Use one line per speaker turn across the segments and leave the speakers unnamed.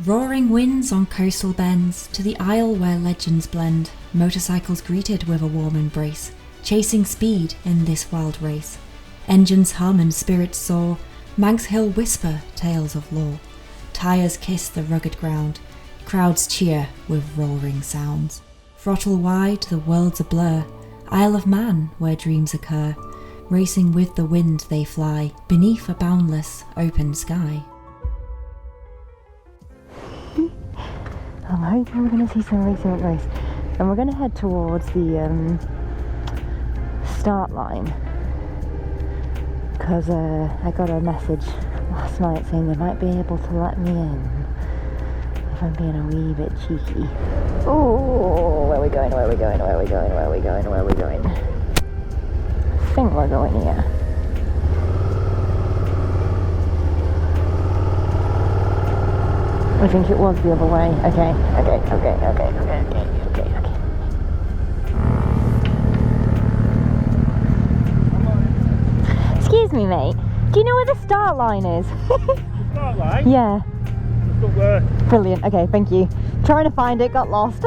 Roaring winds on coastal bends, to the isle where legends blend, motorcycles greeted with a warm embrace, chasing speed in this wild race. Engines hum and spirits soar, Manx Hill whisper tales of lore. Tires kiss the rugged ground, crowds cheer with roaring sounds. Throttle wide, the world's a blur, Isle of Man where dreams occur, racing with the wind they fly, beneath a boundless open sky.
I'm hoping we're going to see some racing at race, and we're going to head towards the start line, because I got a message last night saying they might be able to let me in if I'm being a wee bit cheeky. Oh, where are we going, where are we going, where are we going, where are we going, where are we going? I think we're going here. I think it was the other way. Okay. Excuse me, mate. Do you know where the start line is?
Start line?
Yeah.
Good work.
Brilliant. Okay, thank you. Trying to find it, got lost.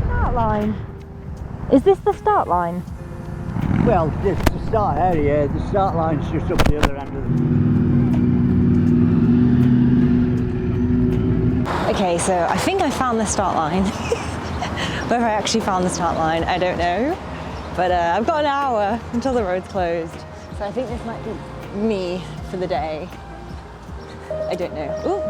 Start line. Is this the start line?
Well, this is the start area. The start line's just up the other end of the...
Okay, so I think I found the start line. Whether I actually found the start line, I don't know. But I've got an hour until the road's closed. So I think this might be me for the day. I don't know. Ooh.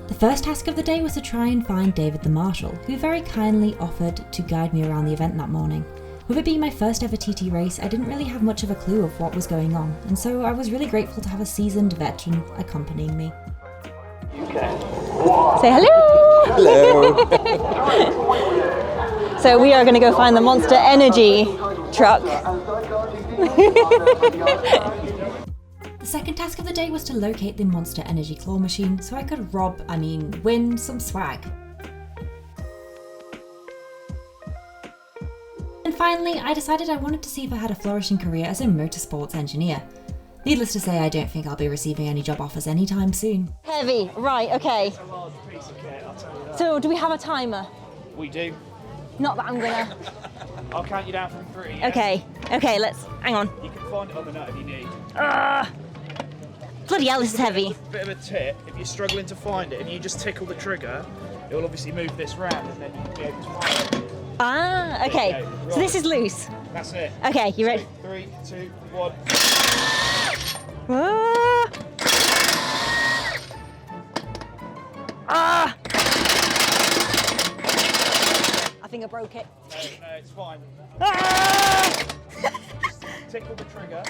The first task of the day was to try and find David the Marshal, who very kindly offered to guide me around the event that morning. With it being my first ever TT race, I didn't really have much of a clue of what was going on, and so I was really grateful to have a seasoned veteran accompanying me.
Say hello!
Hello!
So we are going to go find the Monster Energy truck.
The second task of the day was to locate the Monster Energy claw machine so I could win some swag. And finally, I decided I wanted to see if I had a flourishing career as a motorsports engineer. Needless to say, I don't think I'll be receiving any job offers anytime soon.
Heavy, right, okay. So do we have a timer?
We do.
Not that I'm gonna...
I'll count you down from 3. Yeah?
Okay, let's... hang on.
You can find it on the nut if you need.
Bloody hell, this is heavy.
Bit of a tip, if you're struggling to find it and you just tickle the trigger, it will obviously move this round and then you'll be able to find it.
Ah, okay.
Right.
So this is loose.
That's it.
Okay, you ready?
3, 2, 1.
Ah! Ah! I think I broke it.
No, it's fine.
Ah!
Just tickle the trigger.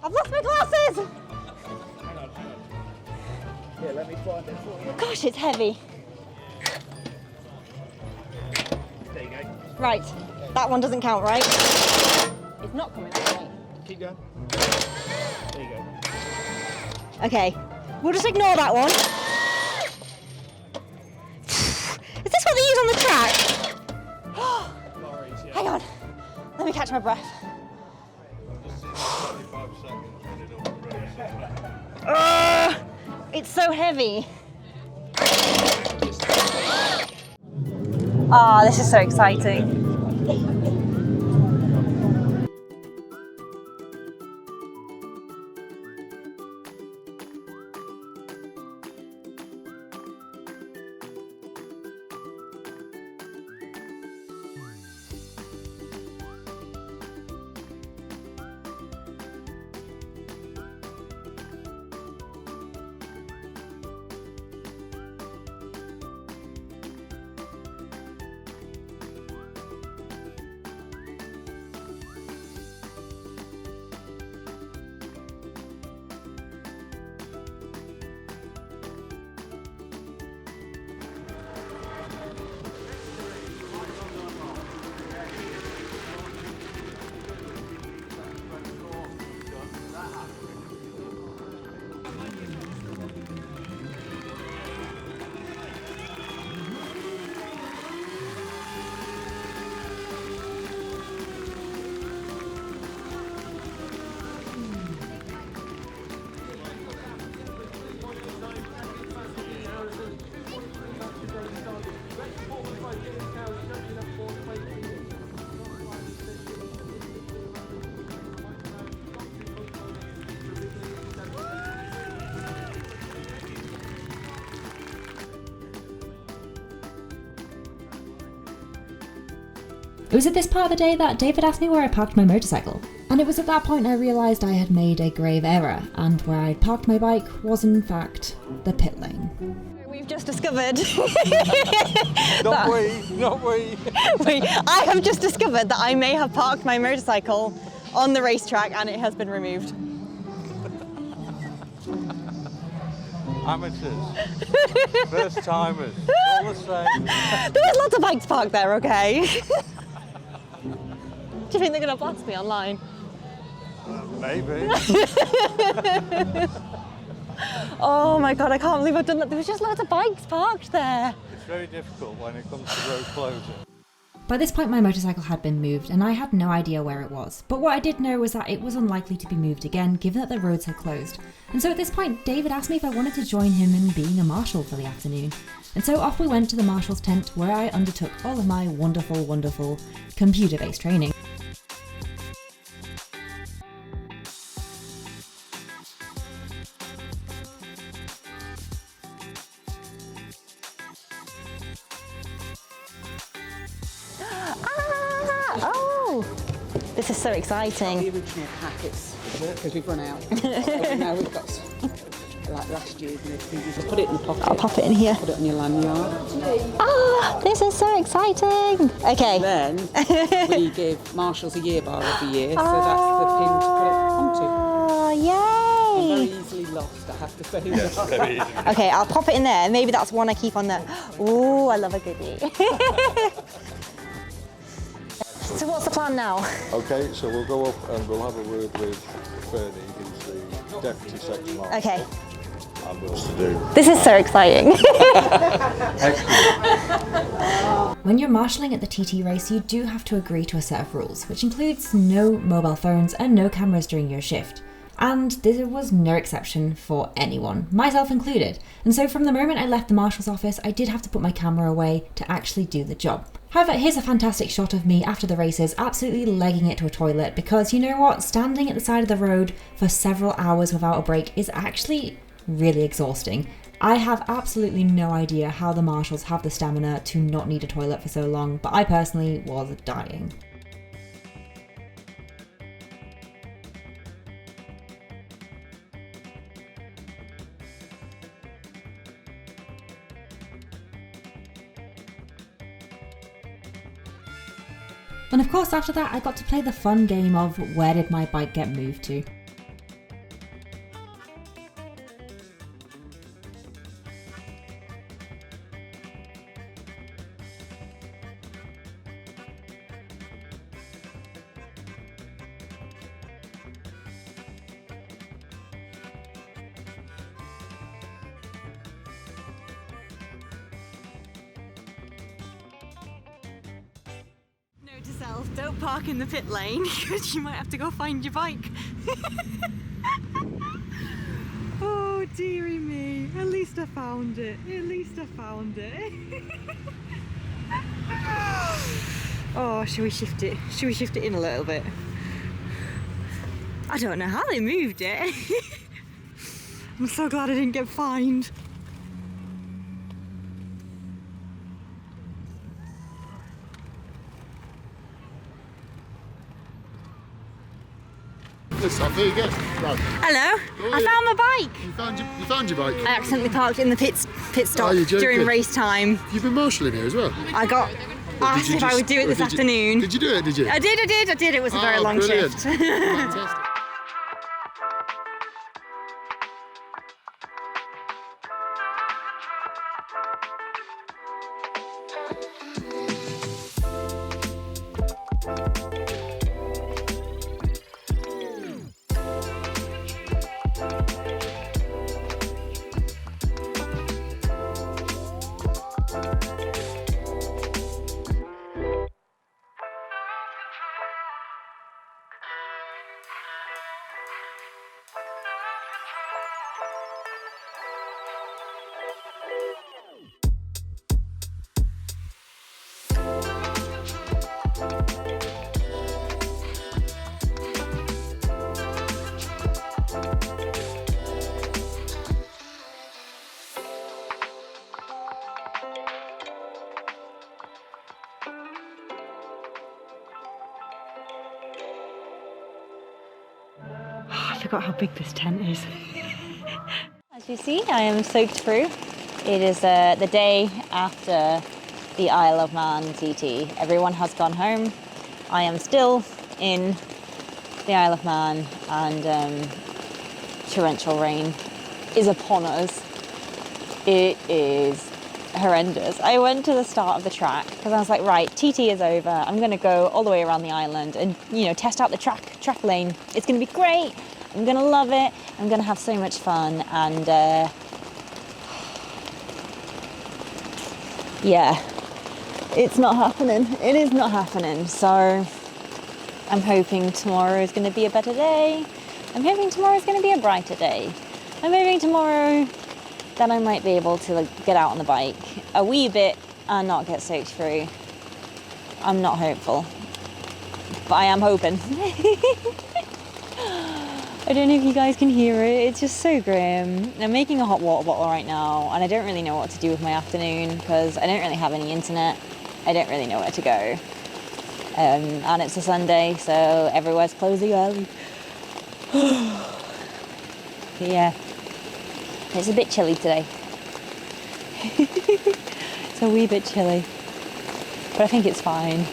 I've lost my glasses!
Hang on. Here, let me find it for you.
Gosh, it's heavy.
There you go.
Right, that one doesn't count, right? It's not coming out, right?
Keep going. There you go.
Okay, we'll just ignore that one. Is this what they use on the track?
Lorries, yeah.
Hang on, let me catch my breath. It's so heavy. Ah, this is so exciting.
It was at this part of the day that David asked me where I parked my motorcycle. And it was at that point I realised I had made a grave error, and where I'd parked my bike was in fact the pit lane.
We've just discovered...
Not we.
I have just discovered that I may have parked my motorcycle on the racetrack and it has been removed.
Amateurs. First timers. All the same.
There was lots of bikes parked there, okay? Do you think they're going to blast me online?
Maybe.
Oh my god, I can't believe I've done that. There was just loads of bikes parked there.
It's very difficult when it comes to road closing.
By this point my motorcycle had been moved and I had no idea where it was, but what I did know was that it was unlikely to be moved again given that the roads had closed. And so at this point David asked me if I wanted to join him in being a marshal for the afternoon. And so off we went to the marshal's tent where I undertook all of my wonderful computer-based training.
Oh, this is so exciting.
The original packets, because we've run out. Now we've got like last year's and everything. You just put it in the pocket.
I'll pop it in here.
Put it on your lanyard.
Ah, this is so exciting. Okay.
Then we give marshals a year bar every year, so that's the pin to put it onto.
Oh,
I'm very
yay.
easily lost, I have to say.
Yes, very easy.
Okay, I'll pop it in there. Maybe that's one I keep on there. Ooh, I love a goodie. So what's the plan now?
Okay, so we'll go up and we'll have a word with Fernie, who's the Deputy Section Marshal.
Okay.
And we'll to do.
This is so exciting.
When you're marshalling at the TT race, you do have to agree to a set of rules, which includes no mobile phones and no cameras during your shift. And there was no exception for anyone, myself included. And so from the moment I left the marshal's office, I did have to put my camera away to actually do the job. However, here's a fantastic shot of me after the races absolutely legging it to a toilet because you know what? Standing at the side of the road for several hours without a break is actually really exhausting. I have absolutely no idea how the marshals have the stamina to not need a toilet for so long, but I personally was dying. And of course after that I got to play the fun game of where did my bike get moved to.
Note to self, don't park in the pit lane because you might have to go find your bike. Oh dearie me, at least I found it, Oh, should we shift it? Should we shift it in a little bit? I don't know how they moved it. I'm so glad I didn't get fined.
Here you go. Right.
Hello, I found my bike.
You found your bike?
I accidentally parked in the pit stop
you're joking.
during race time.
You've been marshalling here as well?
I got asked if I would do it this afternoon.
Did you do it, did you?
I did. It was a very long
brilliant.
shift.
Fantastic.
forgot how big this tent is.
As you see, I am soaked through. It is the day after the Isle of Man TT. Everyone has gone home. I am still in the Isle of Man, and torrential rain is upon us. It is horrendous. I went to the start of the track because I was like, right, TT is over. I'm going to go all the way around the island and, you know, test out the track lane. It's going to be great. I'm going to love it. I'm going to have so much fun. And yeah, it's not happening. It is not happening. So I'm hoping tomorrow is going to be a better day. I'm hoping tomorrow is going to be a brighter day. I'm hoping tomorrow that I might be able to like, get out on the bike a wee bit and not get soaked through. I'm not hopeful, but I am hoping. I don't know if you guys can hear it. It's just so grim. I'm making a hot water bottle right now, and I don't really know what to do with my afternoon because I don't really have any internet. I don't really know where to go. And it's a Sunday, so everywhere's closing early. But yeah, it's a bit chilly today. It's a wee bit chilly, but I think it's fine.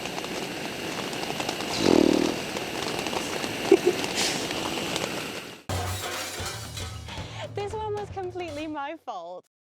This one was completely my fault.